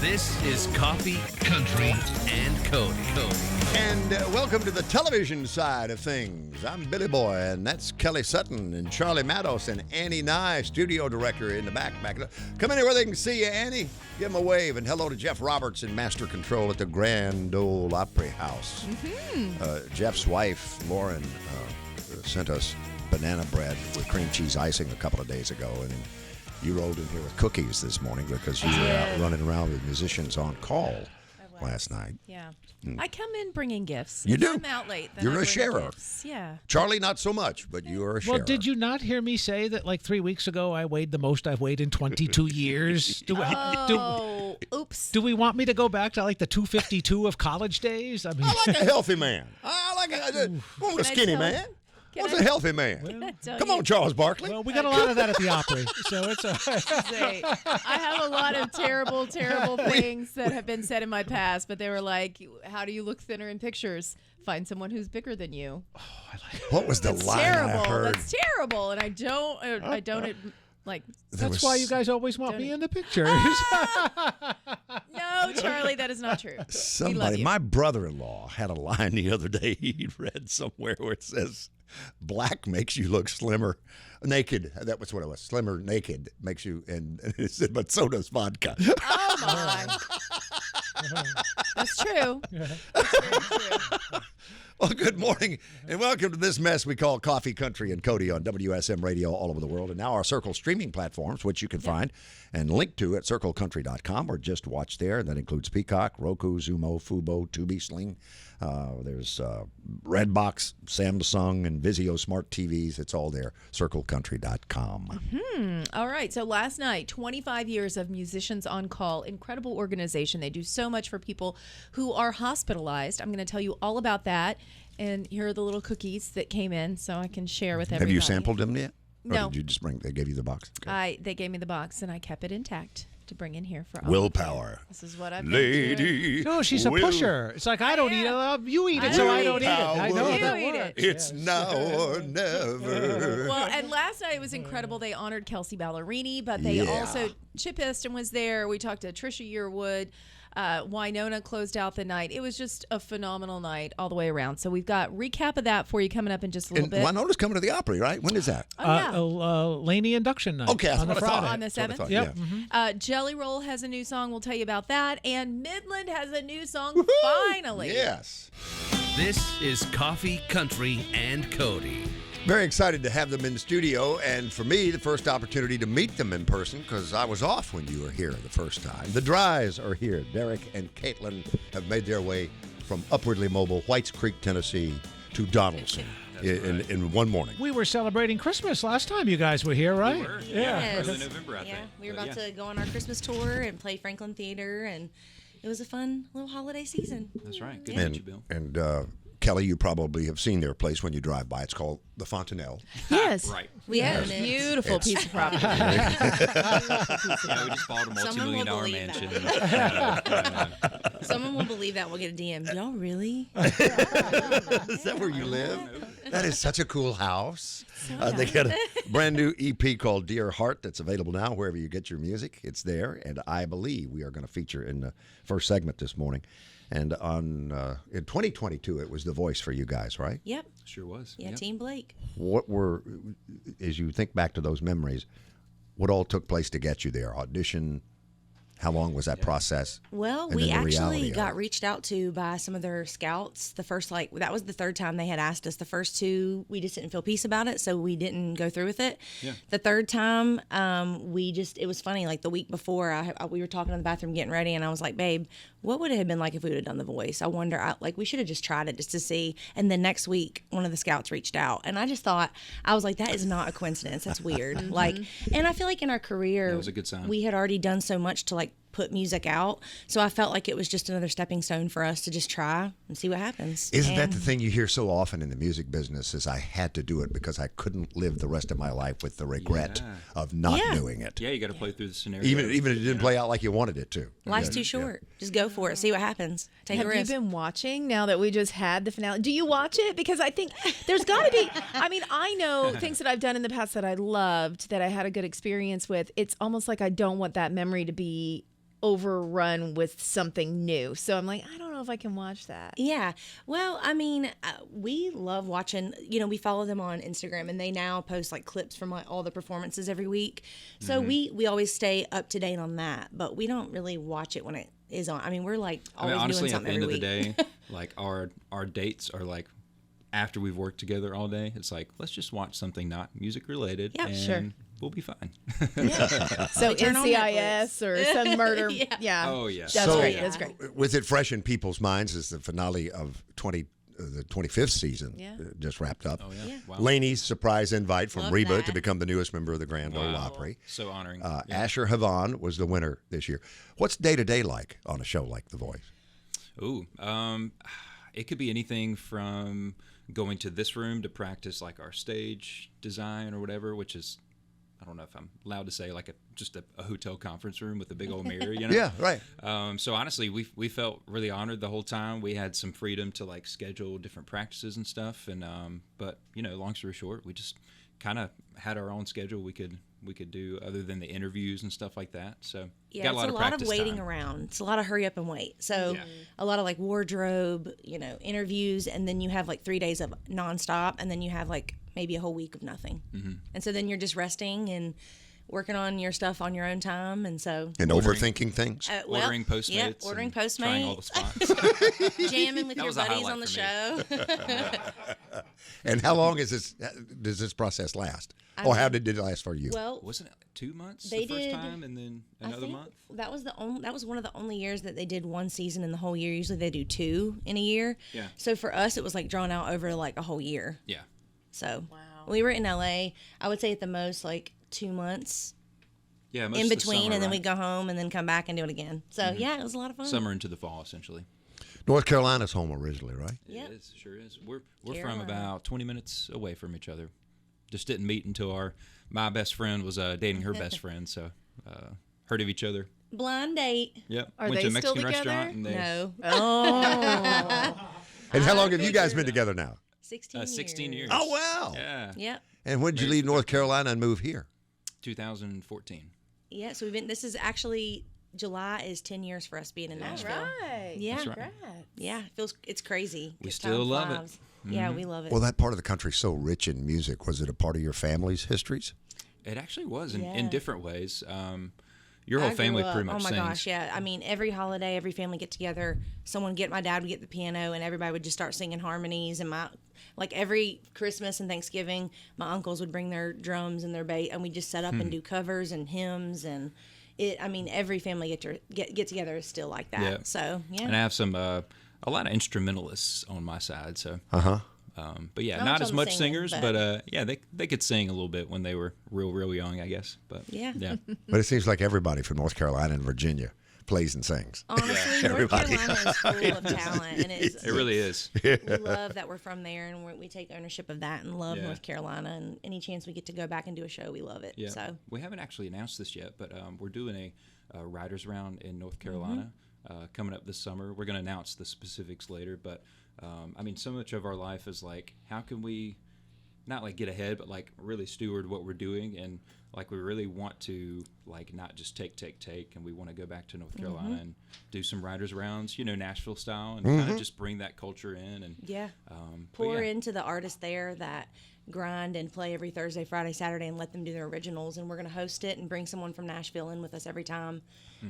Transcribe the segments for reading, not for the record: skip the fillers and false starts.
This is Coffee, Country, and Cody. And welcome to the television side of things. I'm Billy Boy, and that's Kelly Sutton and Charlie Mattos and Annie Nye, studio director in the back. Come in here where they can see you, Annie. Give them a wave, and hello to Jeff Roberts in master control at the Grand Ole Opry House. Mm-hmm. Jeff's wife, Lauren, sent us banana bread with cream cheese icing a couple of days ago, and you rolled in here with cookies this morning because you were out running around with musicians on call last night. Yeah. I come in bringing gifts. You do? I'm out late. You're a sharer. Yeah. Charlie, not so much, but you are a sharer. Well, did you not hear me say that like 3 weeks ago I weighed the most I've weighed in 22 years? Oops. Do we want me to go back to like the 252 of college days? I mean, I like a healthy man. I like a skinny man. What's a healthy man? Come on, Charles Barkley. well, we got a lot of that at the Opry, so it's I have a lot of terrible things that have been said in my past, but they were like, how do you look thinner in pictures? Find someone who's bigger than you. Oh, I like it. What was the line I heard? That's terrible, and I don't like. That's why you guys always want me in the pictures. No, Charlie, that is not true. Somebody, my brother-in-law had a line the other day he'd read somewhere where it says, black makes you look slimmer naked. That was what it was. Slimmer naked makes you, and it said, but so does vodka. Oh, my. That's true. That's very true. Well, good morning, and welcome to this mess we call Coffee, Country, and Cody on WSM Radio all over the world, and now our Circle streaming platforms, which you can find and link to at circlecountry.com, or just watch there. And that includes Peacock, Roku, Zumo, Fubo, Tubi, Sling. There's Redbox, Samsung, and Vizio Smart TVs. It's all there, circlecountry.com. All right. So last night, 25 years of Musicians on Call. Incredible organization. They do so much for people who are hospitalized. I'm going to tell you all about that. And here are the little cookies that came in so I can share with everybody. Have you sampled them yet? Or No. did you just they gave you the box? Okay. They gave me the box, and I kept it intact to bring in here for all Willpower. This is what I've been Lady. No, she's a pusher. It's like, I don't eat it. You eat it, so I don't eat it. I know You that eat works. it. It's now or never. Well, and last night it was incredible. They honored Kelsey Ballerini, but they also, Chip Easton was there. We talked to Trisha Yearwood. Wynonna closed out the night. It was just a phenomenal night all the way around. So we've got recap of that for you coming up in just a little bit. Wynonna's coming to the Opry, right? When is that? Laney induction night. Okay, that's on the what I thought. Friday. On the 7th? Yep. Yeah. Jelly Roll has a new song. We'll tell you about that. And Midland has a new song, finally. Yes. This is Coffee, Country, and Cody. Very excited to have them in the studio, and for me, the first opportunity to meet them in person, because I was off when you were here the first time. The Dries are here. Derek and Caitlin have made their way from upwardly mobile Whites Creek, Tennessee, to Donaldson in one morning. We were celebrating Christmas last time you guys were here, right? We were. Yeah. Early November, I think. We were about to go on our Christmas tour and play Franklin Theater, and it was a fun little holiday season. That's right. Good to meet you, Bill. And Kelly, you probably have seen their place when you drive by. It's called the Fontanelle. Yes. Right. We own it. Beautiful piece of property. Yeah, we just bought a Someone will multi-million-dollar believe mansion. Someone will believe that. We'll get a DM. Y'all really? Is that where you live? That is such a cool house. They got a brand new EP called Dear Heart that's available now wherever you get your music. It's there, and I believe we are going to feature in the first segment this morning. And in 2022, it was The Voice for you guys, right? Yep. Sure was. Yeah, Yep. Team Blake. What were, as you think back to those memories, what all took place to get you there? Audition? How long was that process? Well, And we then the reality actually of got it. reached out to by some of their scouts. The first, that was the third time they had asked us. The first two, we just didn't feel peace about it, so we didn't go through with it. Yeah. The third time, it was funny. Like the week before, we were talking in the bathroom getting ready, and I was like, babe, what would it have been like if we would have done The Voice? I wonder, we should have just tried it just to see. And then next week, one of the scouts reached out, and I just thought, I was like, that is not a coincidence. That's weird. And I feel like in our career, That was a good sign. we had already done so much to put music out. So I felt like it was just another stepping stone for us to just try and see what happens. Isn't that the thing you hear so often in the music business is I had to do it because I couldn't live the rest of my life with the regret of not doing it. Yeah, you got to play through the scenario. Even if it didn't play out like you wanted it to. Life's too short. Just go for it. See what happens. Take a Have risk. you been watching now that we just had the finale? Do you watch it? Because I think there's got to be, I know things that I've done in the past that I loved, that I had a good experience with. It's almost like I don't want that memory to be overrun with something new. So I'm like, I don't know if I can watch that. Yeah. Well, I mean, we love watching, we follow them on Instagram, and they now post like clips from like all the performances every week. So we always stay up to date on that, but we don't really watch it when it is on. I mean, we're like always honestly, doing something at the every end of week. the day, like our dates are like after we've worked together all day. It's like, let's just watch something not music related. Yeah, and sure. We'll be fine. So turn on NCIS or some murder. Yeah. Oh, yeah. That's So- great. That's great. With it fresh in people's minds, is the finale of the 25th season Yeah. just wrapped up. Oh, yeah. Wow. Lainey's surprise invite from Love Reba that. to become the newest member of the Grand Ole Opry. So honoring. Asher Havon was the winner this year. What's day-to-day like on a show like The Voice? Ooh, it could be anything from going to this room to practice like our stage design or whatever, which is, I don't know if I'm allowed to say, like just a hotel conference room with a big old mirror, Yeah, right. So honestly, we felt really honored the whole time. We had some freedom to like schedule different practices and stuff, and but long story short, we just kind of had our own schedule we could do other than the interviews and stuff like that. So Yeah, got it's a lot a of lot of practice waiting time. around. It's a lot of hurry up and wait. So a lot of like wardrobe, interviews, and then you have like 3 days of nonstop, and then you have like maybe a whole week of nothing. Mm-hmm. And so then you're just resting and working on your stuff on your own time, and so And overthinking things? Ordering Postmates. Yep, ordering and Postmates. Trying all the spots. jamming with That your was a buddies highlight on the for show. And how long does this process last? Or how did it last for you? Well, Wasn't it 2 months They the first did- time and then I another think month? that was one of the only years that they did one season in the whole year. Usually they do 2 in a year. Yeah. So for us, it was like drawn out over like a whole year. Yeah. So we were in LA. I would say at the most like 2 months Yeah, most in of the between, summer, and then right? we'd go home and then come back and do it again. So yeah, it was a lot of fun. Summer into the fall, essentially. North Carolina's home originally, right? Yep. It is, sure is. We're from Carolina. about 20 minutes away from each other. Just didn't meet until my best friend was dating her best friend, so heard of each other. Blind date. Yep. Are Went they to a still Mexican together? restaurant and they No. Oh. And how long have you guys been together now? 16 years. 16 years. Oh, wow. Yeah. Yep. And when did you leave North Carolina and move here? 2014. Yeah. So this is actually, July is 10 years for us being in Nashville. Right. Yeah. That's right. Congrats. Yeah. It's crazy. We 'cause still time love it. flies. Yeah, we love it. Well, that part of the country's so rich in music. Was it a part of your family's histories? It actually was in Yeah. different ways. Your whole I family grew up- pretty much Oh my sings. gosh, yeah. I mean, every holiday, every family get together. My dad would get the piano, and everybody would just start singing harmonies. And like every Christmas and Thanksgiving, my uncles would bring their drums and their bass, and we just set up and do covers and hymns. And every family get together is still like that. Yeah. So yeah. And I have some a lot of instrumentalists on my side, so. But yeah, Not not much as on the much singing, singers, but- but yeah, they could sing a little bit when they were real young, I guess. But Yeah. yeah. But it seems like everybody from North Carolina and Virginia plays and sings. Honestly, North Everybody. Carolina is full of talent, and It really is. we love that we're from there, and we take ownership of that, and love Yeah. North Carolina. And any chance we get to go back and do a show, we love it. Yeah. So We haven't actually announced this yet, but we're doing a writers round in North Mm-hmm. Carolina coming up this summer. We're going to announce the specifics later, but I mean, so much of our life is like, how can we not like get ahead, but like really steward what we're doing, and like we really want to like not just take, and we want to go back to North Carolina and do some writers rounds, Nashville style, and kind of just bring that culture in and yeah. but Pour yeah. into the artists there that grind and play every Thursday, Friday, Saturday, and let them do their originals. And we're going to host it and bring someone from Nashville in with us every time.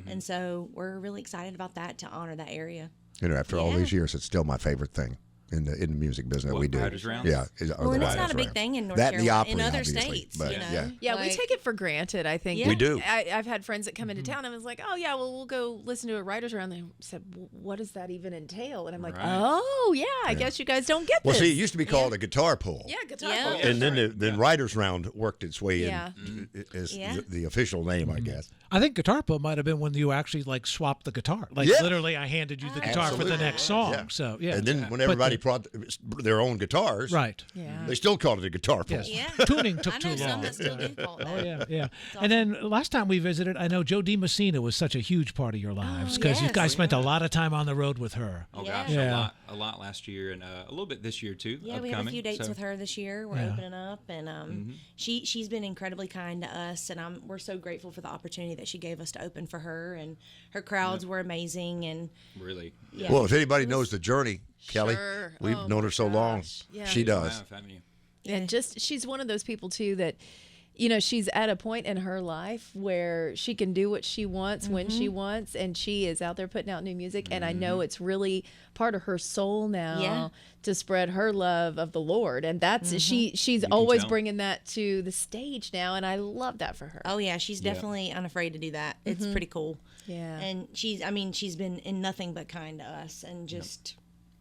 And so we're really excited about that, to honor that area. After all Yeah. these years, it's still my favorite thing in the music business What, we do. writers' rounds? Yeah. Well, and it's not a big thing in North That and the Carolina, Opry, in other obviously, states. but, Yeah. Yeah, we Like- take it for granted, I think. Yeah. We do. I've had friends that come into town and was like, oh, yeah, well, we'll go listen to a writer's round. They said, what does that even entail? And I'm like, Right. oh, yeah, I guess you guys don't get Well, this. see, it used to be called a guitar pull. Yeah, guitar Yeah. pole. And then the Writers Round worked its way Yeah. in as Yeah. the official name, I guess. I think guitar pull might have been when you actually like swapped the guitar. Like Yeah. literally, I handed you the guitar for the Absolutely. next song. Yeah. So yeah. And then when But everybody brought their own guitars. Right. Yeah. They still called it a guitar pole. Yes. Yeah. Tuning took I too know some long. that still do call it that. Oh, yeah. And then last time we visited, I know Joe DiMessina was such a huge part of your lives because you yes. guys spent a lot of time on the road with her. Oh Yeah. gosh, Yeah. a lot last year and a little bit this year too. Yeah, we have a upcoming, few dates so- with her this year. We're opening up, and she's been incredibly kind to us, and we're so grateful for the opportunity that she gave us to open for her. And her crowds were amazing, and Really. yeah. Well, if anybody knows the journey, Kelly, Sure. we've Oh, known her my so long. gosh. Yeah. She does. Haven't you? And just she's one of those people too that she's at a point in her life where she can do what she wants when she wants, and she is out there putting out new music, and I know it's really part of her soul now Yeah. to spread her love of the Lord, and that's she's always tell. bringing that to the stage now, and I love that for her. oh yeah, she's definitely unafraid to do that. It's pretty cool. Yeah. And she's been in nothing but kind to us, and just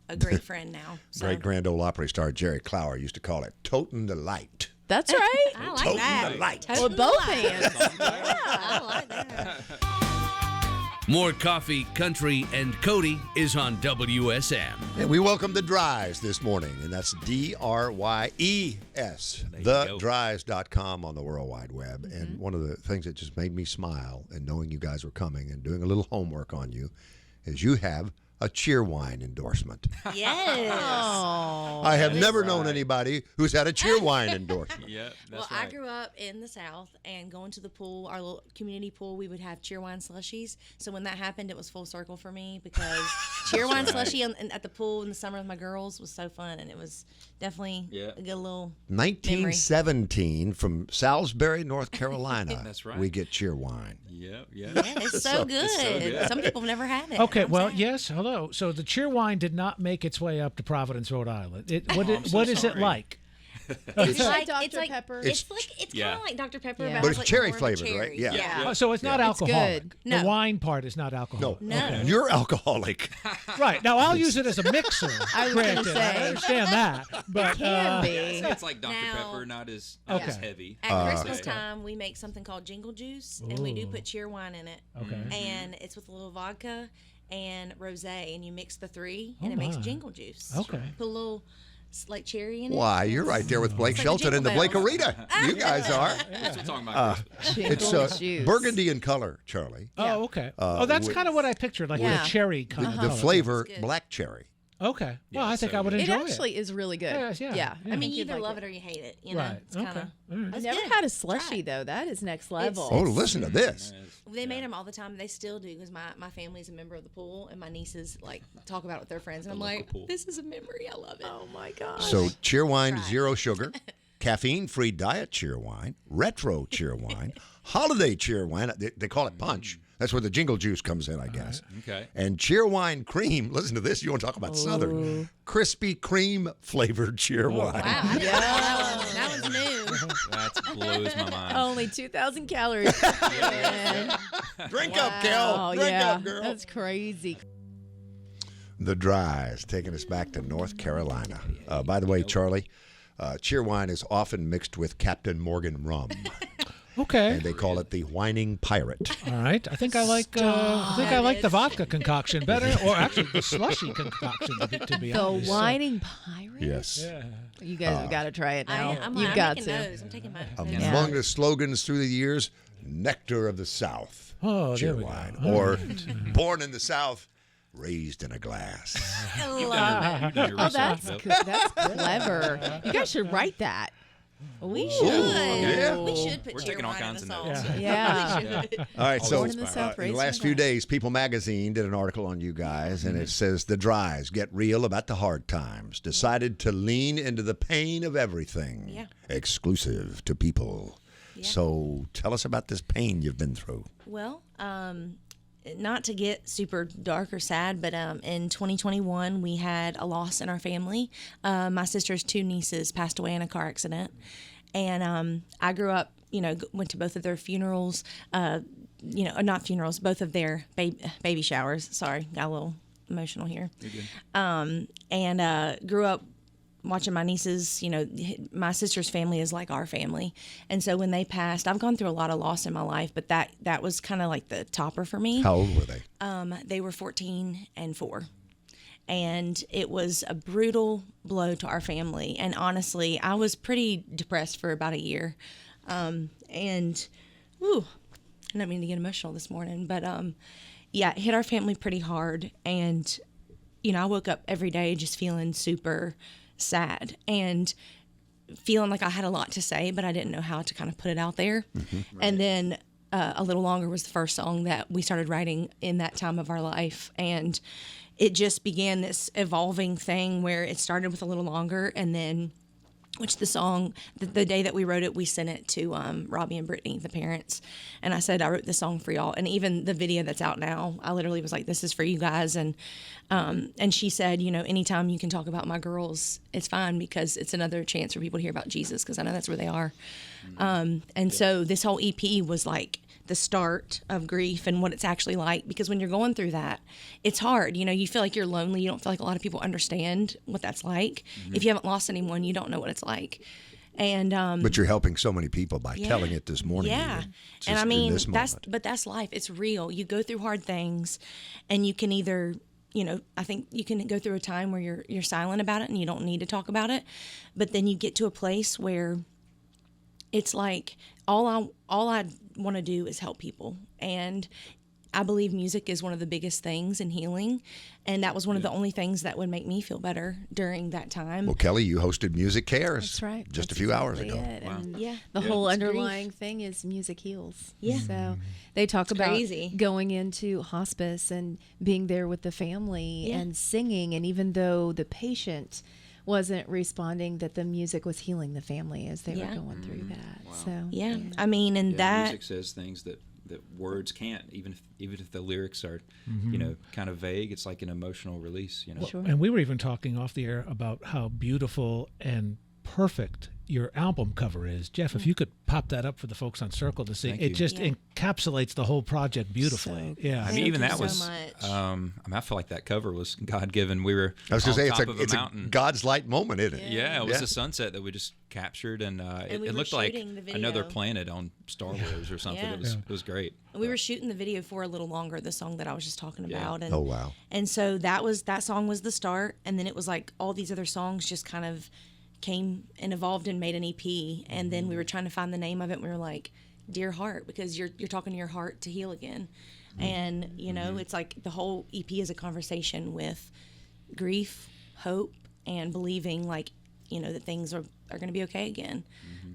a great friend now. So. Great Grand Ole Opry star Jerry Clower used to call it toting the light. That's right. I like Toting that. the light. With both hands. I like that. More coffee, country, and Cody is on WSM. And we welcome the Dries this morning, and that's DRYES, There you go. thedries.com on the World Wide Web. And one of the things that just made me smile and knowing you guys were coming and doing a little homework on you is you have a Cheerwine endorsement. Yes. Oh. I have never known anybody who's had a Cheerwine endorsement. Yeah, Well, that's I right. grew up in the South, and going to the pool, our little community pool, we would have Cheerwine slushies. So when that happened, it was full circle for me because Cheerwine slushie at the pool in the summer with my girls was so fun, and it was definitely Yeah. a good little. 1917 from Salisbury, North Carolina. That's right. We get Cheerwine. Yeah. Yeah, it's so good. good. Some people have never had it. Okay, I'm well, sad. yes, hello. So the Cheerwine did not make its way up to Providence, Rhode Island. I'm so What is it sorry. like? It's like like Dr. Pepper? It's kind Yeah. of like Dr. Pepper, Yeah. but, But it's it's like cherry more of a flavored, right? cherry. Yeah. Yeah. Oh, so it's not alcoholic. good. The No. wine part is not alcoholic. No. Okay. You're alcoholic. Right. Now, I'll use it as a mixer. I was gonna Granted, say. I understand that. But Can be. It's like Dr. Now- Pepper, not as Okay. heavy. At Christmas time, we make something called jingle juice, and we do Ooh. put Cheerwine in it. Okay. And it's with a little vodka and rosé, and you mix the three, and Oh, it makes my. jingle juice. Okay. Put a little like cherry in it. Why, you're right there with Blake like a Shelton and the Jingle Blake Bells. Arena. You guys are. That's what I'm talking about. It's Jingle juice. burgundy in color, Charlie. Oh, okay. that's with- kind of what I pictured, like Yeah. a cherry kind of The color. flavor, good. black cherry. Okay. Well, I think so I would good. It enjoy actually is really good. Yes, yeah. I I mean, think you you'd either like love it or you hate it. You know, Right. it's kind Okay. of. All right. I've never had a slushy though. That is next level. Oh, listen to this. They made them all the time. They still do because my family's a member of the pool, and my nieces like talk about it with their friends. And I'm local like, pool. this is a memory. I love it. Oh my gosh. So Cheerwine, Try it. zero sugar, caffeine-free diet Cheerwine, retro Cheerwine, holiday Cheerwine. They call it punch. That's where the jingle juice comes in, I guess. Okay. And Cheerwine cream. Listen to this. You want to talk about Southern? Krispy Kreme flavored Cheerwine. Wow. That one's new. That blows my mind. Only 2,000 calories. Drink up, Kel. Oh Drink yeah, up, girl. that's crazy. The Dries taking us back to North Carolina. By the way, Charlie, Cheerwine is often mixed with Captain Morgan rum, Okay. and they call it the Whining Pirate. All right. I think I like. I like the vodka concoction better, or actually the slushy concoction. To be The honest. whining pirate. Yes. Yeah. You guys have got to try it now. I'm You've got taking to. those. I'm taking my. Among the slogans through the years, Nectar of the South, Oh, there we go. Cheerwine, or Born in the South, Raised in a Glass. You've done your Oh, research, that's Bill. good. That's clever. You guys should write that. We should. yeah. We should put We're taking all Cheerwine in kinds the of song. notes. Yeah. All right, so Born in the South, in raised the in last the few West. days, People Magazine did an article on you guys, and it says the Dries get real about the hard times. Decided to lean into the pain of everything. Yeah. Exclusive to People. Yeah. So tell us about this pain you've been through. Well, not to get super dark or sad, but in 2021 we had a loss in our family. My sister's two nieces passed away in a car accident, and I grew up. Went to both of their funerals. Not funerals, both of their baby showers. Sorry, got a little emotional here. And grew up watching my nieces. My sister's family is like our family, and so when they passed, I've gone through a lot of loss in my life, but that was kind of like the topper for me. How old were they? They were 14 and 4. and it was a brutal blow to our family. And honestly, I was pretty depressed for about a year. And, whew, I don't mean to get emotional this morning, but yeah, it hit our family pretty hard. And, you know, I woke up every day just feeling super sad and feeling like I had a lot to say, but I didn't know how to kind of put it out there. Right. And then A Little Longer was the first song that we started writing in that time of our life. And it just began this evolving thing where it started with A Little Longer, and then, which the song, the day that we wrote it, we sent it to Robbie and Brittany, the parents. And I said, I wrote this song for y'all. And even the video that's out now, I literally was like, this is for you guys. And she said, you know, anytime you can talk about my girls, it's fine, because it's another chance for people to hear about Jesus, because I know that's where they are. So this whole EP was like the start of grief and what it's actually like, because when you're going through that, it's hard. You know, you feel like you're lonely. You don't feel like a lot of people understand what that's like. If you haven't lost anyone, you don't know what it's like. And but you're helping so many people by telling it this morning. Yeah. And I mean, that's life. It's real. You go through hard things, and you can either, you know, I think you can go through a time where you're silent about it and you don't need to talk about it, but then you get to a place where it's like all I want to do is help people. And I believe music is one of the biggest things in healing, and that was one of the only things that would make me feel better during that time. Well, Kelly, you hosted Music Cares. That's right. Just a few hours ago. Wow. And the whole underlying thing is music heals. Yeah. So they talk about going into hospice and being there with the family and singing, and even though the patient wasn't responding, that the music was healing the family as they were going through that. Wow. So I mean, and that music says things that words can't, even if the lyrics are you know, kind of vague. It's like an emotional release, you know. Well, and we were even talking off the air about how beautiful and perfect your album cover is. Jeff, if you could pop that up for the folks on Circle to see. It just encapsulates the whole project beautifully. I mean, even that was I mean, I feel like that cover was God-given. We were I was going to say, it's a God's light moment, isn't it? Yeah, it was a sunset that we just captured, and it looked like another planet on Star Wars or something. It was great. We were shooting the video for A Little Longer, the song that I was just talking about. And, oh, wow. And so that song was the start, and then it was like all these other songs just kind of came and evolved and made an EP. And then we were trying to find the name of it, and we were like, Dear Heart, because you're talking to your heart to heal again. And, you know, it's like the whole EP is a conversation with grief, hope, and believing, like, you know, that things are going to be okay again.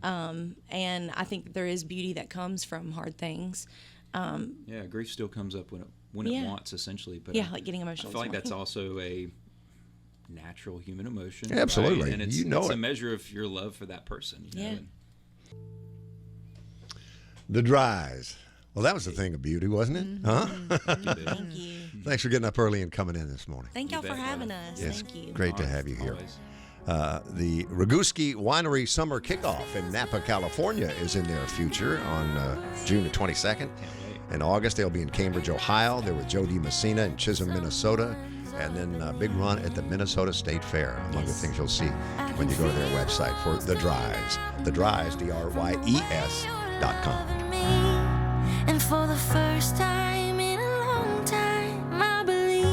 And I think there is beauty that comes from hard things. Grief still comes up when it wants, essentially. But like getting emotional. I feel like that's also a natural human emotion. Yeah, absolutely. Right? And it's it's a measure of your love for that person. You know? The Dries. Well, that was a thing of beauty, wasn't it? Huh? Thank you. Thanks for getting up early and coming in this morning. Thank y'all for having us. Yes, Thank you. Great to have you here. The Raguski Winery Summer Kickoff in Napa, California is in their future on June the 22nd. In August, they'll be in Cambridge, Ohio. They're with Joe DiMessina in Chisholm, Minnesota. And then a big run at the Minnesota State Fair, among the things you'll see when you go to their website for The Dries. The Dries, DRYES.com. And for the first time in a long time, I believe.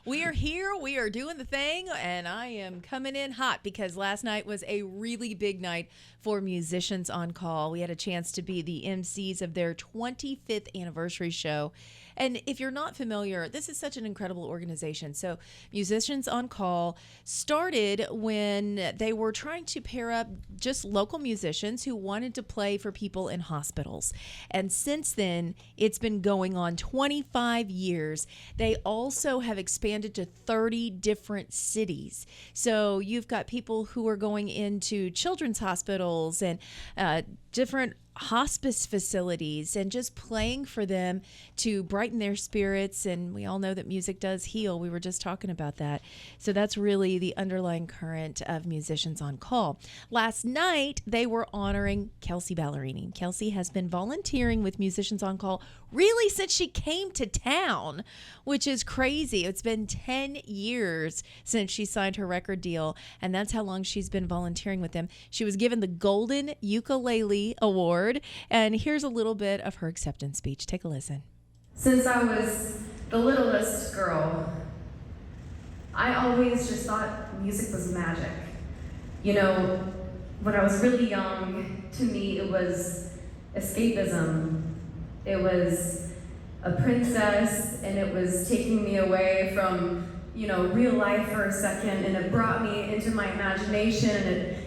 We are here. We are doing the thing, and I am coming in hot because last night was a really big night for Musicians on Call. We had a chance to be the MCs of their 25th anniversary show. And if you're not familiar, this is such an incredible organization. So Musicians on Call started when they were trying to pair up just local musicians who wanted to play for people in hospitals. And since then, it's been going on 25 years. They also have expanded to 30 different cities. So you've got people who are going into children's hospitals and different hospice facilities and just playing for them to brighten their spirits. And we all know that music does heal. We were just talking about that. So that's really the underlying current of Musicians on Call. Last night, they were honoring Kelsey Ballerini. Kelsey has been volunteering with Musicians on Call really since she came to town, which is crazy. It's been 10 years since she signed her record deal, and that's how long she's been volunteering with them. She was given the Golden Ukulele Award, and here's a little bit of her acceptance speech. Take a listen. Since I was the littlest girl, I always just thought music was magic. You know, when I was really young, to me it was escapism. It was a princess, and it was taking me away from, you know, real life for a second, and it brought me into my imagination, and it,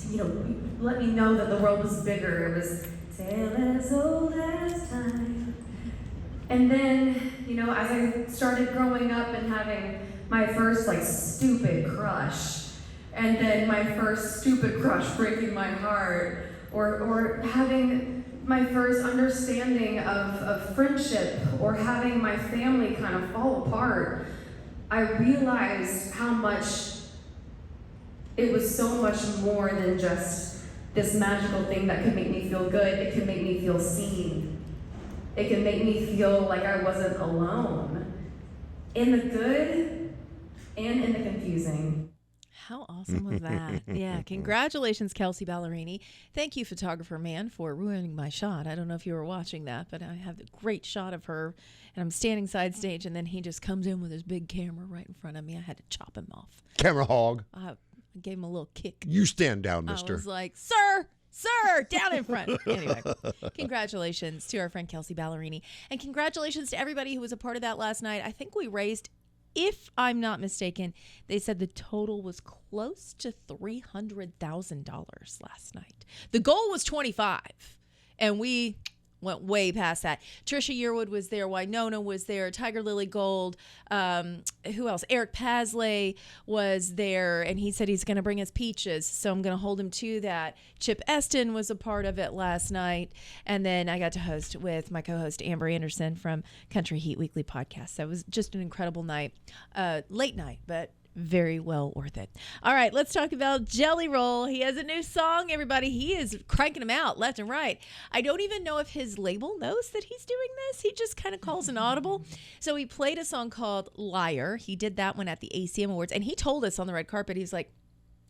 you know, let me know that the world was bigger. It was tale as old as time. And then, you know, as I started growing up and having my first, like, stupid crush, and then my first stupid crush breaking my heart, or having my first understanding of friendship, or having my family kind of fall apart, I realized how much it was so much more than just this magical thing that could make me feel good. It could make me feel seen. It could make me feel like I wasn't alone. In the good and in the confusing. How awesome was that? Yeah. Congratulations, Kelsey Ballerini. Thank you, photographer man, for ruining my shot. I don't know if you were watching that, but I have a great shot of her, and I'm standing side stage, and then he just comes in with his big camera right in front of me. I had to chop him off. Camera hog. I gave him a little kick. You stand down, mister. I was like, sir, down in front. Anyway, congratulations to our friend Kelsey Ballerini. And congratulations to everybody who was a part of that last night. I think we raised, if I'm not mistaken, they said the total was close to $300,000 last night. The goal was 25, and we went way past that. Trisha Yearwood was there. Winona was there. Tiger Lily Gold. Who else? Eric Pasley was there, and he said he's going to bring us peaches, so I'm going to hold him to that. Chip Eston was a part of it last night, and then I got to host with my co-host Amber Anderson from Country Heat Weekly Podcast. So it was just an incredible night. Late night, but very well worth it. All right, let's talk about Jelly Roll. He has a new song, everybody. He is cranking them out left and right. I don't even know if his label knows that he's doing this. He just kind of calls an audible. So he played a song called Liar. He did that one at the ACM Awards, and he told us on the red carpet, he's like,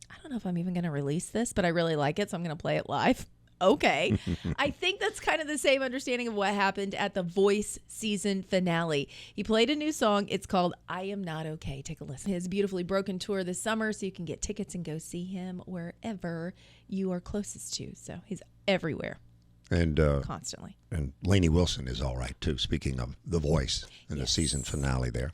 I don't know if I'm even going to release this, but I really like it, so I'm going to play it live. Okay. I think that's kind of the same understanding of what happened at the Voice season finale. He played a new song. It's called I Am Not Okay. Take a listen. His Beautifully Broken tour this summer, so you can get tickets and go see him wherever you are closest to. So he's everywhere. And constantly. And Lainey Wilson is all right, too, speaking of The Voice and the season finale there.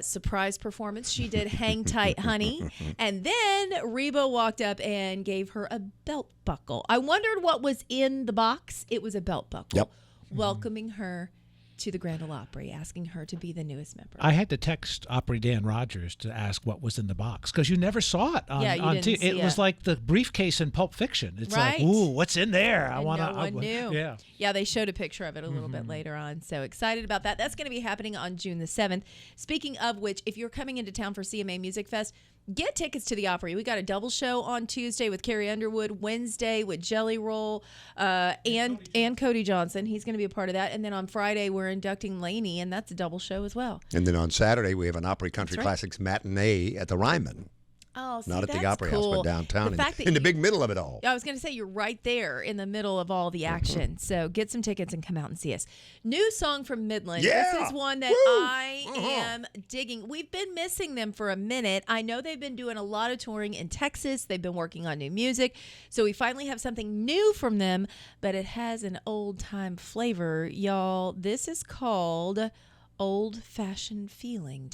Surprise performance. She did Hang Tight Honey. And then Reba walked up and gave her a belt buckle. I wondered what was in the box. It was a belt buckle. Yep. Welcoming her to the Grand Ole Opry, asking her to be the newest member. I had to text Opry Dan Rogers to ask what was in the box, because you never saw it on TV. It was like the briefcase in Pulp Fiction. It's like, ooh, what's in there? No one knew. Yeah, they showed a picture of it a little bit later on. So excited about that. That's going to be happening on June the 7th. Speaking of which, if you're coming into town for CMA Music Fest, get tickets to the Opry. We got a double show on Tuesday with Carrie Underwood, Wednesday with Jelly Roll, and Cody Johnson. He's going to be a part of that. And then on Friday, we're inducting Lainey, and that's a double show as well. And then on Saturday, we have an Opry Country Classics matinee at the Ryman. Oh, see, not at the that's Opry cool. House, but downtown, in the big middle of it all. I was going to say, you're right there in the middle of all the action. So get some tickets and come out and see us. New song from Midland. Yeah. This is one that I am digging. We've been missing them for a minute. I know they've been doing a lot of touring in Texas. They've been working on new music. So we finally have something new from them, but it has an old-time flavor. Y'all, this is called Old Fashioned Feeling.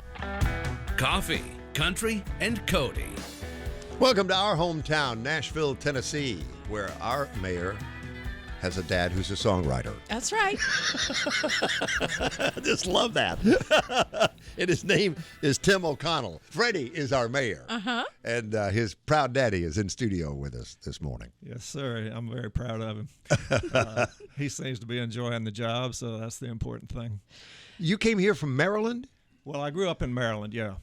Coffee, country, and Cody. Welcome to our hometown, Nashville, Tennessee, where our mayor has a dad who's a songwriter. That's right. I just love that. And his name is Tim O'Connell. Freddie is our mayor. And his proud daddy is in studio with us this morning. Yes, sir. I'm very proud of him. He seems to be enjoying the job, so that's the important thing. You came here from Maryland? Well, I grew up in Maryland, yeah.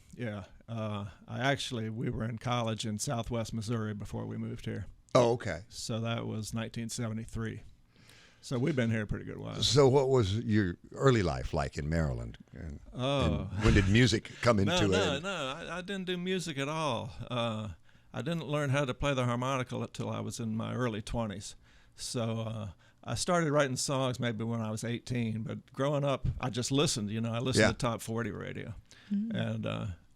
We were in college in Southwest Missouri before we moved here. Oh, okay. So that was 1973. So we've been here a pretty good while. So what was your early life like in Maryland? And when did music come into it? No, I didn't do music at all. I didn't learn how to play the harmonica until I was in my early 20s. So I started writing songs maybe when I was 18, but growing up, I just listened. You know, I listened to Top 40 radio, and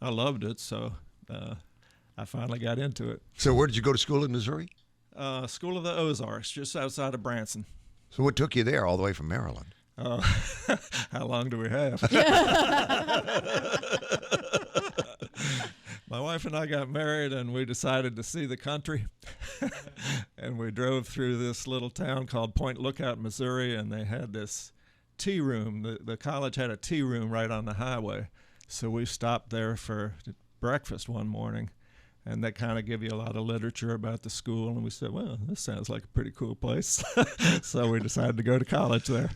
I loved it. So I finally got into it. So where did you go to school in Missouri? School of the Ozarks, just outside of Branson. So what took you there all the way from Maryland? How long do we have? My wife and I got married, and we decided to see the country. And we drove through this little town called Point Lookout, Missouri, and they had this tea room. The college had a tea room right on the highway. So we stopped there for breakfast one morning, and they kind of give you a lot of literature about the school. And we said, well, this sounds like a pretty cool place. So we decided to go to college there.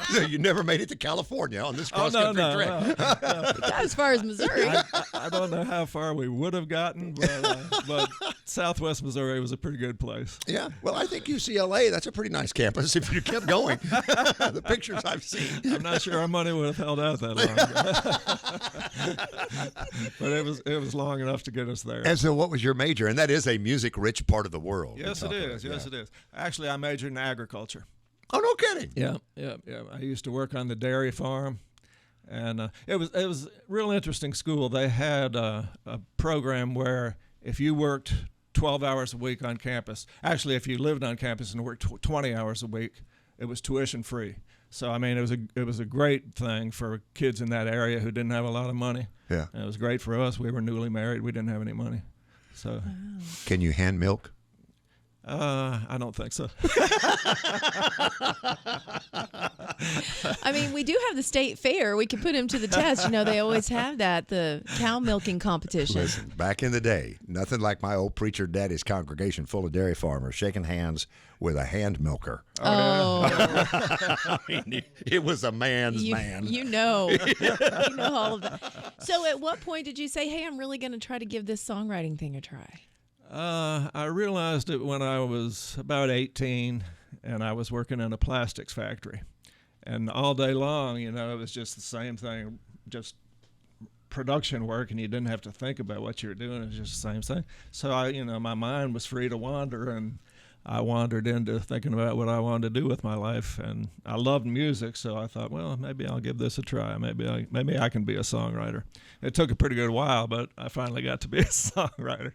So you never made it to California on this cross-country trip. Not as far as Missouri. I don't know how far we would have gotten, but Southwest Missouri was a pretty good place. Yeah. Well, I think UCLA, that's a pretty nice campus if you kept going. The pictures I've seen. I'm not sure our money would have held out that long. But it was long enough to get us there. And so what was your major? And that is a music-rich part of the world. Yes, it is. Yes, it is. Actually, I majored in agriculture. Oh, no kidding. Yeah. I used to work on the dairy farm, and it was a real interesting school. They had a program where if you worked 12 hours a week on campus, actually if you lived on campus and worked 20 hours a week, it was tuition free. So I mean, it was a great thing for kids in that area who didn't have a lot of money. Yeah. And it was great for us. We were newly married. We didn't have any money. So. Can you hand milk? I don't think so. I mean, we do have the state fair. We could put him to the test. You know, they always have that, the cow milking competition. Listen, back in the day, nothing like my old preacher daddy's congregation full of dairy farmers shaking hands with a hand milker. Oh. I mean, it was a man's man. You know. You know all of that. So at what point did you say, hey, I'm really going to try to give this songwriting thing a try? I realized it when I was about 18, and I was working in a plastics factory. And all day long, you know, it was just the same thing, just production work, and you didn't have to think about what you were doing. It was just the same thing. So, my mind was free to wander, and I wandered into thinking about what I wanted to do with my life. And I loved music, so I thought, well, maybe I'll give this a try. Maybe I can be a songwriter. It took a pretty good while, but I finally got to be a songwriter.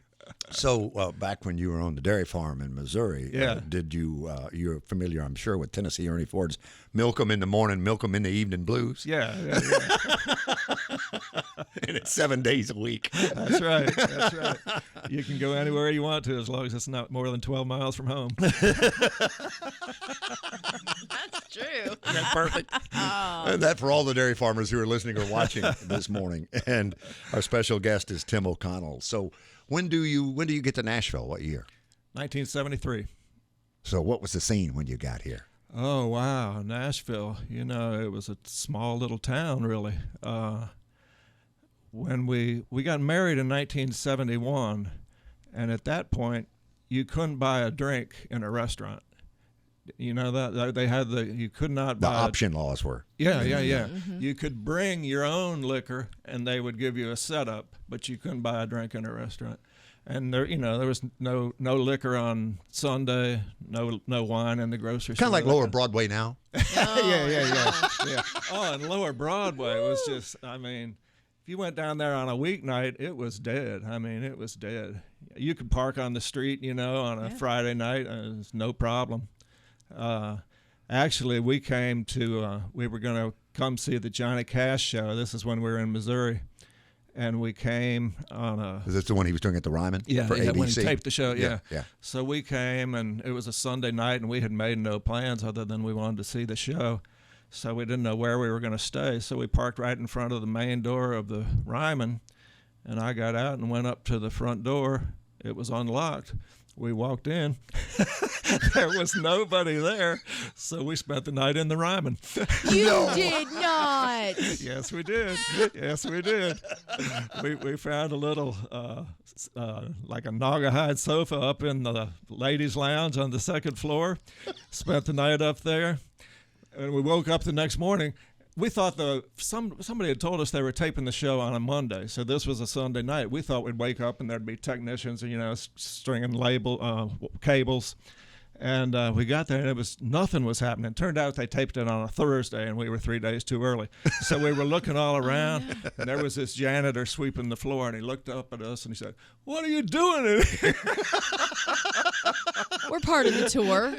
So back when you were on the dairy farm in Missouri, did you're familiar, I'm sure, with Tennessee Ernie Ford's "Milk 'em in the morning, milk 'em in the evening" blues? Yeah. And it's 7 days a week. That's right. You can go anywhere you want to as long as it's not more than 12 miles from home. That's true. Isn't that perfect? And that for all the dairy farmers who are listening or watching this morning. And our special guest is Tim O'Connell. So when do you get to Nashville? What year? 1973. So what was the scene when you got here? Oh, wow. Nashville. You know, it was a small little town, really. When we got married in 1971, and at that point, you couldn't buy a drink in a restaurant. You know that they had you could not buy. The option laws were. Yeah. Mm-hmm. You could bring your own liquor, and they would give you a setup, but you couldn't buy a drink in a restaurant. And there was no liquor on Sunday, no wine in the grocery store. Kind of like Lower Broadway now. Yeah. Oh, and Lower Broadway was just, I mean, if you went down there on a weeknight, it was dead. I mean, it was dead. You could park on the street, on a Friday night, and it's no problem. Actually, we came to, we were going to come see the Johnny Cash show. This is when we were in Missouri. And we came on a... Is this the one he was doing at the Ryman? For ABC? When he taped the show, yeah. Yeah. So we came, and it was a Sunday night, and we had made no plans other than we wanted to see the show. So we didn't know where we were going to stay. So we parked right in front of the main door of the Ryman, and I got out and went up to the front door. It was unlocked. We walked in. There was nobody there, so we spent the night in the Ryman. You did not. Yes, we did. We found a little, like a Naugahyde sofa up in the ladies' lounge on the second floor. Spent the night up there, and we woke up the next morning. We thought somebody had told us they were taping the show on a Monday, so this was a Sunday night. We thought we'd wake up and there'd be technicians, stringing cables, And we got there, and nothing was happening. Turned out they taped it on a Thursday, and we were 3 days too early. So we were looking all around, and there was this janitor sweeping the floor, and he looked up at us, and he said, "What are you doing in here?" We're part of the tour.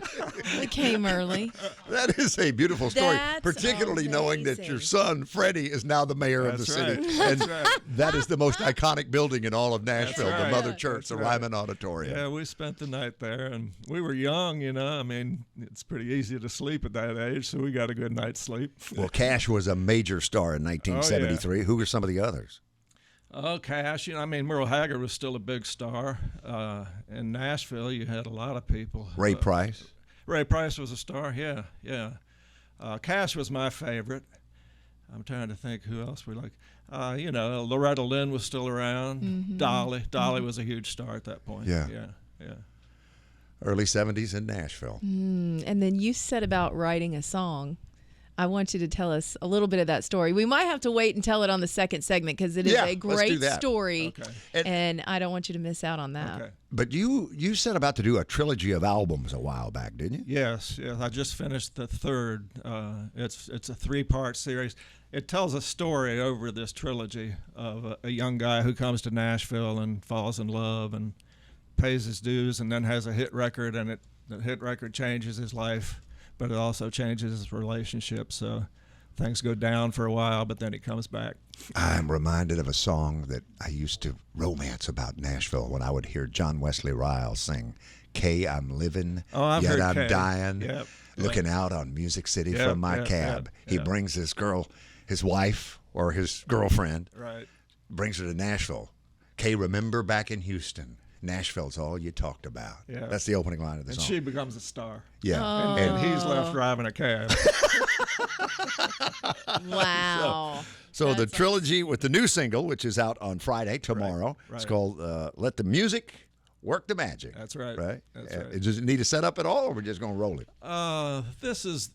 We came early. That is a beautiful story, That's particularly knowing that your son, Freddie, is now the mayor of the city. Right. And That's right. that is the most iconic building in all of Nashville, That's the right. Mother Church, That's the right. Ryman Auditorium. Yeah, we spent the night there, and we were young, you know. I mean, it's pretty easy to sleep at that age, so we got a good night's sleep. Well, Cash was a major star in 1973. Who were some of the others? Oh, Cash, you know, I mean, Merle Haggard was still a big star. In Nashville, you had a lot of people. Ray Price. Ray Price was a star, yeah. Cash was my favorite. I'm trying to think who else we like. You know, Loretta Lynn was still around. Mm-hmm. Dolly was a huge star at that point. Yeah. Yeah. Early 70s in Nashville. And then you said about writing a song. I want you to tell us a little bit of that story. We might have to wait and tell it on the second segment because it is a let's do great that. story, Okay. and I don't want you to miss out on that. Okay. But you set about to do a trilogy of albums a while back, didn't you? Yes. I just finished the third. It's a 3-part series. It tells a story over this trilogy of a young guy who comes to Nashville and falls in love and pays his dues, and then has a hit record, and the hit record changes his life, but it also changes his relationship. So things go down for a while, but then he comes back. I'm reminded of a song that I used to romance about Nashville when I would hear John Wesley Ryle sing, "Kay, I'm living, I've yet heard I'm Kay. dying, Yep. looking out on Music City Yep, from my yep, cab." yep, He yep. brings his wife or his girlfriend, Right. brings her to Nashville. "Kay, remember back in Houston, Nashville's all you talked about." Yeah. That's the opening line of the And song. she becomes a star. Yeah. And he's left driving a cab. Wow. So the trilogy with the new single, which is out on Friday, tomorrow, it's right. called "Let the Music Work the Magic." That's right. Right? That's right. Does it need a setup at all, or we're just going to roll it? This is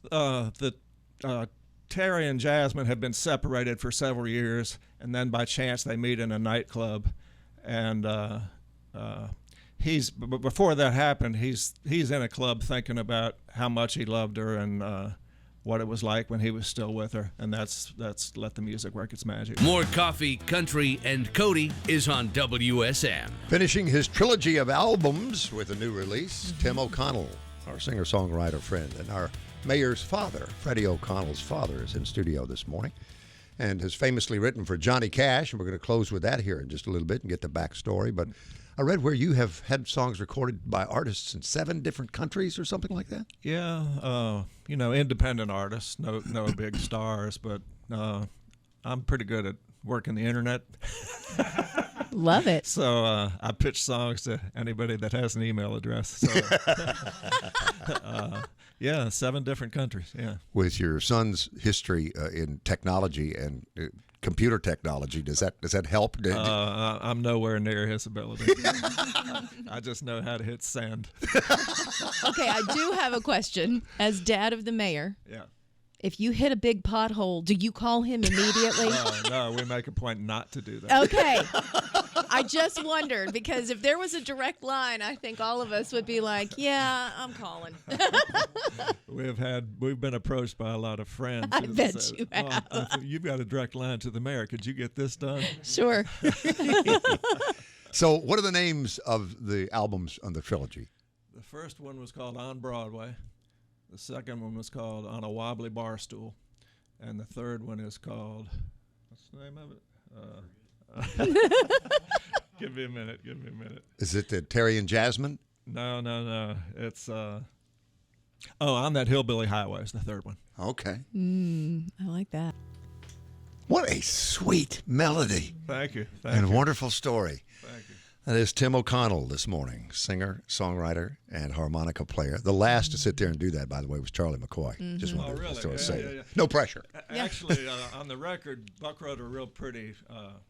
Terry and Jasmine have been separated for several years, and then by chance they meet in a nightclub, and before that happened, he's in a club thinking about how much he loved her and what it was like when he was still with her, and that's Let the Music Work Its Magic. More coffee, country, and Cody is on WSM. Finishing his trilogy of albums with a new release, Tim O'Connell, our singer-songwriter friend, and our mayor's father, Freddie O'Connell's father, is in studio this morning and has famously written for Johnny Cash, and we're going to close with that here in just a little bit and get the backstory. But I read where you have had songs recorded by artists in 7 different countries or something like that? Yeah, you know, independent artists, no big stars, but I'm pretty good at working the internet. Love it. So I pitch songs to anybody that has an email address. So, yeah, 7 different countries. Yeah. With your son's history in technology and computer technology, does that help? I'm nowhere near his ability. I just know how to hit send. Okay, I do have a question. As dad of the mayor, Yeah. if you hit a big pothole, do you call him immediately? No, we make a point not to do that. Okay. I just wondered, because if there was a direct line, I think all of us would be like, yeah, I'm calling. We've been approached by a lot of friends. I who bet said, you have. You've got a direct line to the mayor. Could you get this done? Sure. So what are the names of the albums on the trilogy? The first one was called On Broadway. The second one was called On a Wobbly Bar Stool. And the third one is called, what's the name of it? Give me a minute. Is it the Terry and Jasmine? No. It's, On That Hillbilly Highway is the third one. Okay. I like that. What a sweet melody Thank you. and wonderful story. Thank you. That is Tim O'Connell this morning, singer, songwriter, and harmonica player. The last to sit there and do that, by the way, was Charlie McCoy. Just wanted really? to sort of Yeah, say yeah, that. yeah. No pressure. Actually, on the record, Buck wrote a real pretty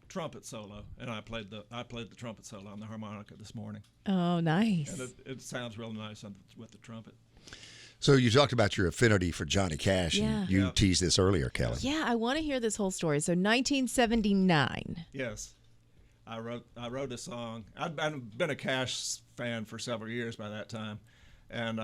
trumpet solo, and I played the trumpet solo on the harmonica this morning, Oh, nice. and it sounds real nice with the trumpet. So you talked about your affinity for Johnny Cash, Yeah. and you Yeah. teased this earlier, Kelly. Yeah, I want to hear this whole story. So 1979. Yes, I wrote a song. I'd been a Cash fan for several years by that time, And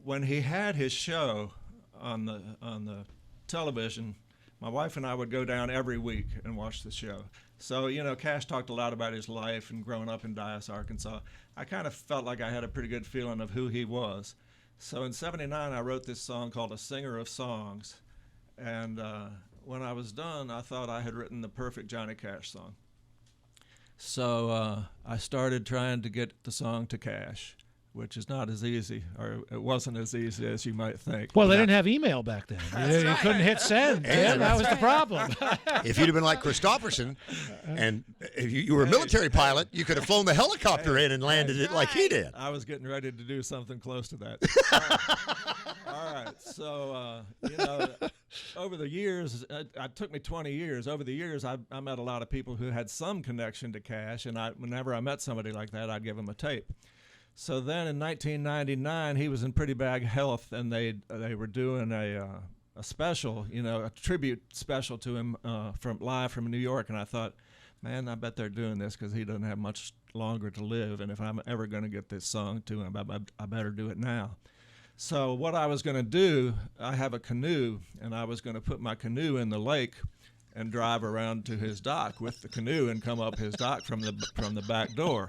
when he had his show on the television, my wife and I would go down every week and watch the show. So, you know, Cash talked a lot about his life and growing up in Dyess, Arkansas. I kind of felt like I had a pretty good feeling of who he was. So in '79, I wrote this song called A Singer of Songs. And when I was done, I thought I had written the perfect Johnny Cash song. So I started trying to get the song to Cash, which is not as easy, or it wasn't as easy as you might think. Well, they didn't have email back then. You couldn't hit send. Yeah, that was the problem. If you'd have been like Christopherson, and if you were a military pilot, you could have flown the helicopter in and landed it like he did. I was getting ready to do something close to that. All right. So, you know, over the years, it took me 20 years. Over the years, I met a lot of people who had some connection to Cash, and whenever I met somebody like that, I'd give them a tape. So then in 1999, he was in pretty bad health, and they were doing a special, you know, a tribute special to him live from New York. And I thought, man, I bet they're doing this because he doesn't have much longer to live. And if I'm ever going to get this song to him, I better do it now. So what I was going to do, I have a canoe, and I was going to put my canoe in the lake and drive around to his dock with the canoe and come up his dock from the back door.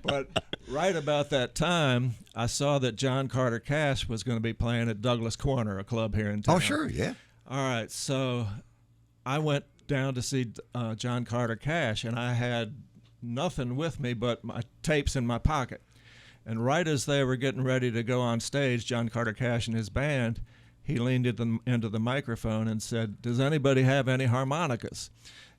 But right about that time, I saw that John Carter Cash was going to be playing at Douglas Corner, a club here in town. Oh, sure, yeah. All right, so I went down to see John Carter Cash, and I had nothing with me but my tapes in my pocket. And right as they were getting ready to go on stage, John Carter Cash and his band, he leaned into the microphone and said, "Does anybody have any harmonicas?"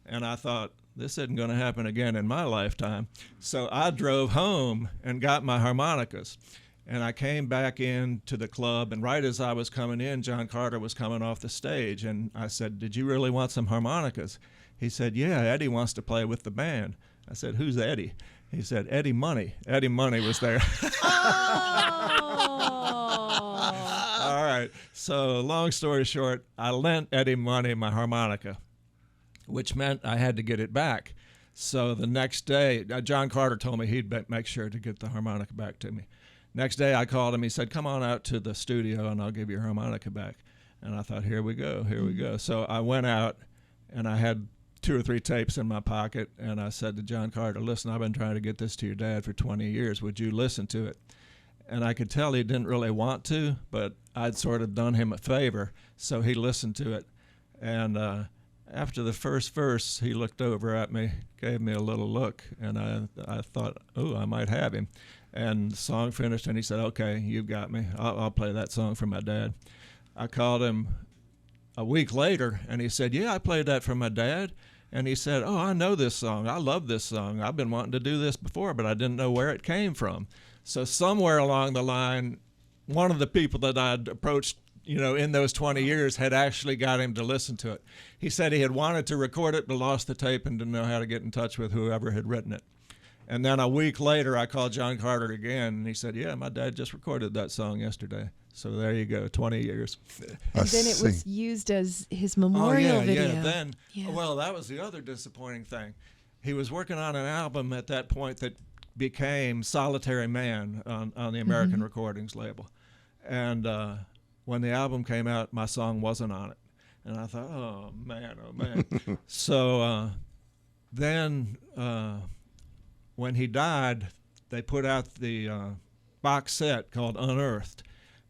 And I thought, this isn't going to happen again in my lifetime. So I drove home and got my harmonicas. And I came back into the club, and right as I was coming in, John Carter was coming off the stage. And I said, "Did you really want some harmonicas?" He said, "Yeah, Eddie wants to play with the band." I said, "Who's Eddie?" He said, "Eddie Money." Eddie Money was there. All right. So long story short, I lent Eddie Money my harmonica, which meant I had to get it back. So the next day, John Carter told me he'd make sure to get the harmonica back to me. Next day, I called him. He said, "Come on out to the studio, and I'll give you your harmonica back." And I thought, here we go, here we go. So I went out, and I had 2 or 3 tapes in my pocket, and I said to John Carter, "Listen, I've been trying to get this to your dad for 20 years. Would you listen to it?" And I could tell he didn't really want to, but I'd sort of done him a favor, so he listened to it. And after the first verse, he looked over at me, gave me a little look, and I thought, oh, I might have him. And the song finished, and he said, "Okay, you've got me. I'll play that song for my dad." I called him a week later, and he said, "Yeah, I played that for my dad." And he said, "Oh, I know this song. I love this song. I've been wanting to do this before, but I didn't know where it came from." So somewhere along the line, one of the people that I'd approached, you know, in those 20 years had actually got him to listen to it. He said he had wanted to record it, but lost the tape and didn't know how to get in touch with whoever had written it. And then a week later, I called John Carter again, and he said, "Yeah, my dad just recorded that song yesterday." So there you go, 20 years. And then it was used as his memorial video. Well, that was the other disappointing thing. He was working on an album at that point that became Solitary Man on the American Recordings label. And when the album came out, my song wasn't on it. And I thought, oh, man. So then when he died, they put out the box set called Unearthed.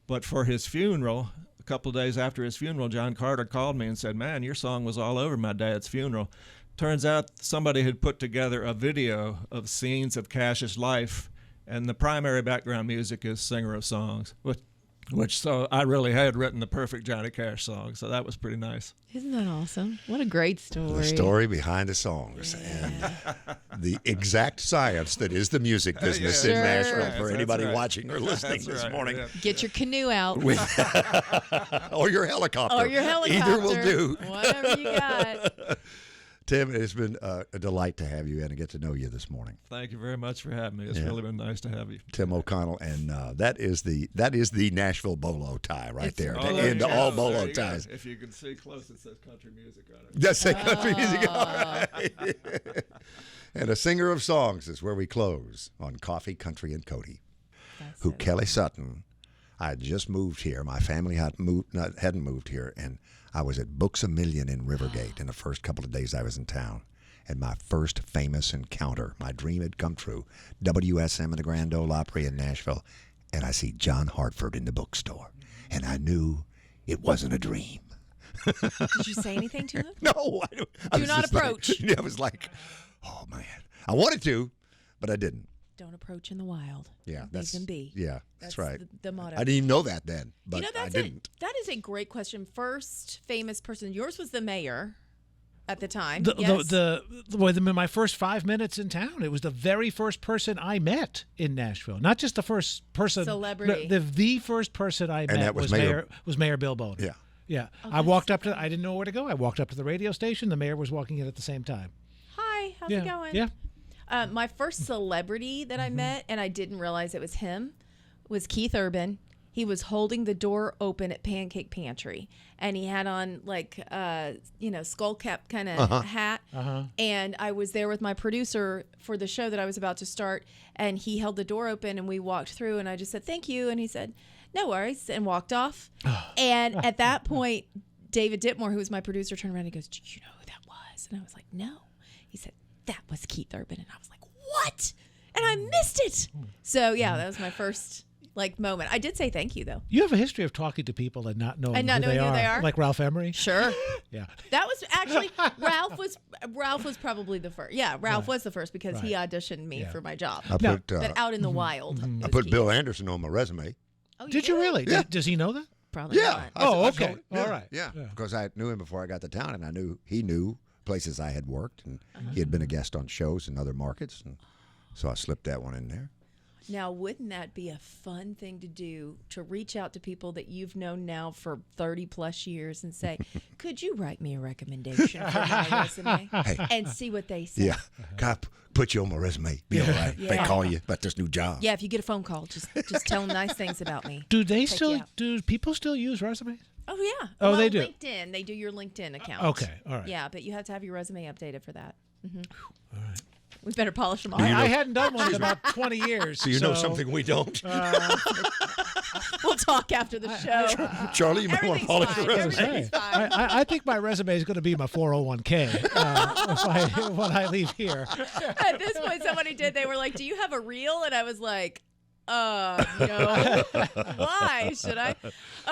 But for his funeral, a couple of days after his funeral, John Carter called me and said, "Man, your song was all over my dad's funeral." Turns out somebody had put together a video of scenes of Cash's life, and the primary background music is Singer of Songs, which so I really had written the perfect Johnny Cash song, so that was pretty nice. Isn't that awesome? What a great story. The story behind the songs and the exact science that is the music business in Nashville for anybody watching or listening this morning. Yeah. Get your canoe out. Or your helicopter. Either will do. Whatever you got. Tim, it's been a delight to have you and to get to know you this morning. Thank you very much for having me. It's really been nice to have you. Tim O'Connell, and that is the Nashville bolo tie right there. To end all bolo ties. If you can see close, it says country music on it. Does say country music, all right. And A Singer of Songs is where we close on Coffee, Country, and Cody. who Kelly Sutton. I had just moved here. My family hadn't moved here, and I was at Books A Million in Rivergate in the first couple of days I was in town. And my first famous encounter, my dream had come true. WSM at the Grand Ole Opry in Nashville, and I see John Hartford in the bookstore, and I knew it wasn't a dream. Did you say anything to him? No. Do not approach. I was like, oh, man. I wanted to, but I didn't. Don't approach in the wild. Yeah, Leave them be. Yeah, that's right. The motto. I didn't even know that then, but that's I didn't. That is a great question. First famous person. Yours was the mayor at the time. My first 5 minutes in town, it was the very first person I met in Nashville. Not just the first person. Celebrity. The first person I met was Mayor Bill Cody. Yeah. Yeah. I walked up to, I didn't know where to go. I walked up to the radio station. The mayor was walking in at the same time. Hi, how's it going? Yeah. My first celebrity that I met, and I didn't realize it was him, was Keith Urban. He was holding the door open at Pancake Pantry, and he had on skull cap kind of hat. And I was there with my producer for the show that I was about to start, and he held the door open, and we walked through, and I just said, thank you. And he said, no worries, and walked off. And at that point, David Ditmore, who was my producer, turned around and he goes, do you know who that was? And I was like, no. He said, that was Keith Urban. And I was like, what? And I missed it. So, yeah, that was my first moment. I did say thank you, though. You have a history of talking to people and not knowing who they are. Like Ralph Emery? Sure. Yeah. That was actually, Ralph was probably the first. Yeah, Ralph was the first because he auditioned me for my job. But out in the wild. I put Bill Anderson on my resume. Oh, did you really? Yeah. Does he know that? Probably not. Okay. All right. Yeah, because I knew him before I got to town, and I knew he knew places I had worked, and he had been a guest on shows in other markets, and so I slipped that one in there. Now, wouldn't that be a fun thing to do, to reach out to people that you've known now for 30 plus years and say, could you write me a recommendation for my resume? And see what they say. Yeah. Can I put you on my resume? Be all right. If they call you about this new job. Yeah, if you get a phone call, just tell them nice things about me. Do people still use resumes? Oh, yeah. Oh, they do. LinkedIn. They do your LinkedIn account. Okay. All right. Yeah, but you have to have your resume updated for that. All right. We better polish them all. I hadn't done one in about 20 years. So you know something we don't? We'll talk after the show. Charlie, you might want to polish your resume. I think my resume is going to be my 401k when I leave here. At this point, somebody did. They were like, do you have a reel? And I was like, no. Why should I?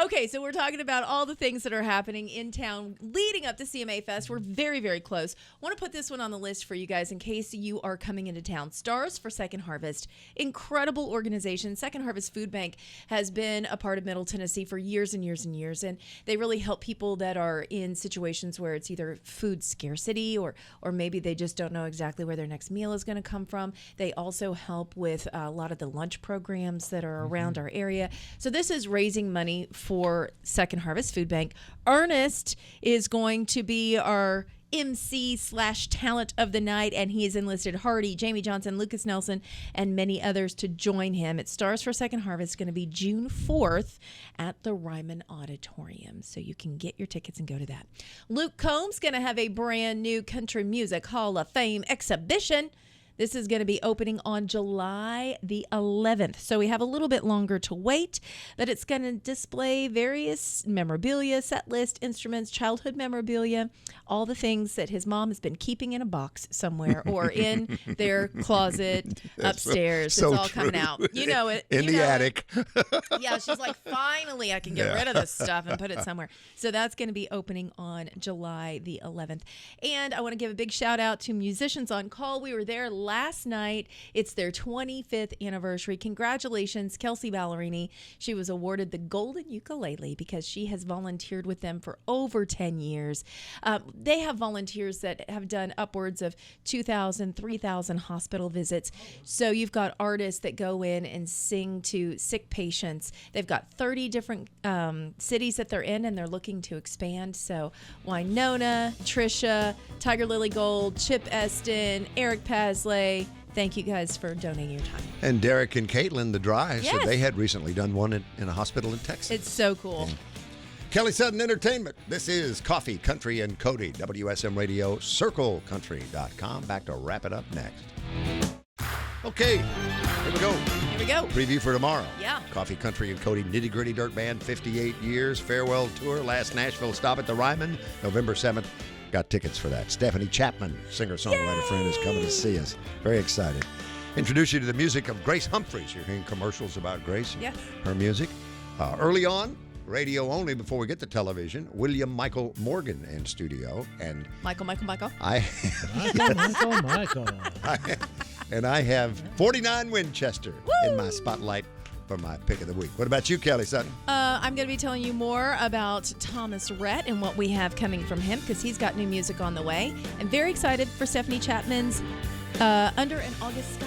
Okay, so we're talking about all the things that are happening in town leading up to CMA Fest. We're very, very close. Want to put this one on the list for you guys in case you are coming into town. Stars for Second Harvest. Incredible organization. Second Harvest Food Bank has been a part of Middle Tennessee for years and years and years, and they really help people that are in situations where it's either food scarcity or maybe they just don't know exactly where their next meal is going to come from. They also help with a lot of the lunch programs that are around our area. So this is raising money for Second Harvest Food Bank. Ernest is going to be our MC/talent of the night, and he has enlisted Hardy, Jamie Johnson, Lucas Nelson, and many others to join him. It Stars for Second Harvest. It's going to be June 4th at the Ryman Auditorium, so you can get your tickets and go to that. Luke Combs going to have a brand new Country Music Hall of Fame exhibition. This is going to be opening on July the 11th. So we have a little bit longer to wait, but it's going to display various memorabilia, set list, instruments, childhood memorabilia, all the things that his mom has been keeping in a box somewhere or in their closet upstairs. So it's all true. coming out. You know it. In the attic. Yeah, she's like, finally, I can get rid of this stuff and put it somewhere. So that's going to be opening on July the 11th. And I want to give a big shout out to Musicians on Call. We were there last night. It's their 25th anniversary. Congratulations, Kelsey Ballerini. She was awarded the Golden Ukulele because she has volunteered with them for over 10 years. They have volunteers that have done upwards of 2,000, 3,000 hospital visits. So you've got artists that go in and sing to sick patients. They've got 30 different cities that they're in, and they're looking to expand. So Winona, Trisha, Tiger Lily Gold, Chip Eston, Eric Pasley. Thank you guys for donating your time. And Derek and Caitlin, the Dries, Yes. they had recently done one in a hospital in Texas. It's so cool. Yeah. Kelly Sutton Entertainment. This is Coffee, Country, and Cody. WSM Radio, CircleCountry.com. Back to wrap it up next. Okay, here we go. Here we go. Preview for tomorrow. Yeah. Coffee, Country, and Cody Nitty Gritty Dirt Band, 58 years, farewell tour, last Nashville stop at the Ryman, November 7th. Got tickets for that. Stephanie Chapman, singer-songwriter friend, is coming to see us. Very excited. Introduce you to the music of Grace Humphreys. You're hearing commercials about Grace and her music. Early on, radio only before we get to television, William Michael Morgan in studio. And Michael. Michael. And I have 49 Winchester in my spotlight for my pick of the week. What about you, Kelly Sutton? I'm going to be telling you more about Thomas Rhett and what we have coming from him because he's got new music on the way. I'm very excited for Stephanie Chapman's Under an August Sky.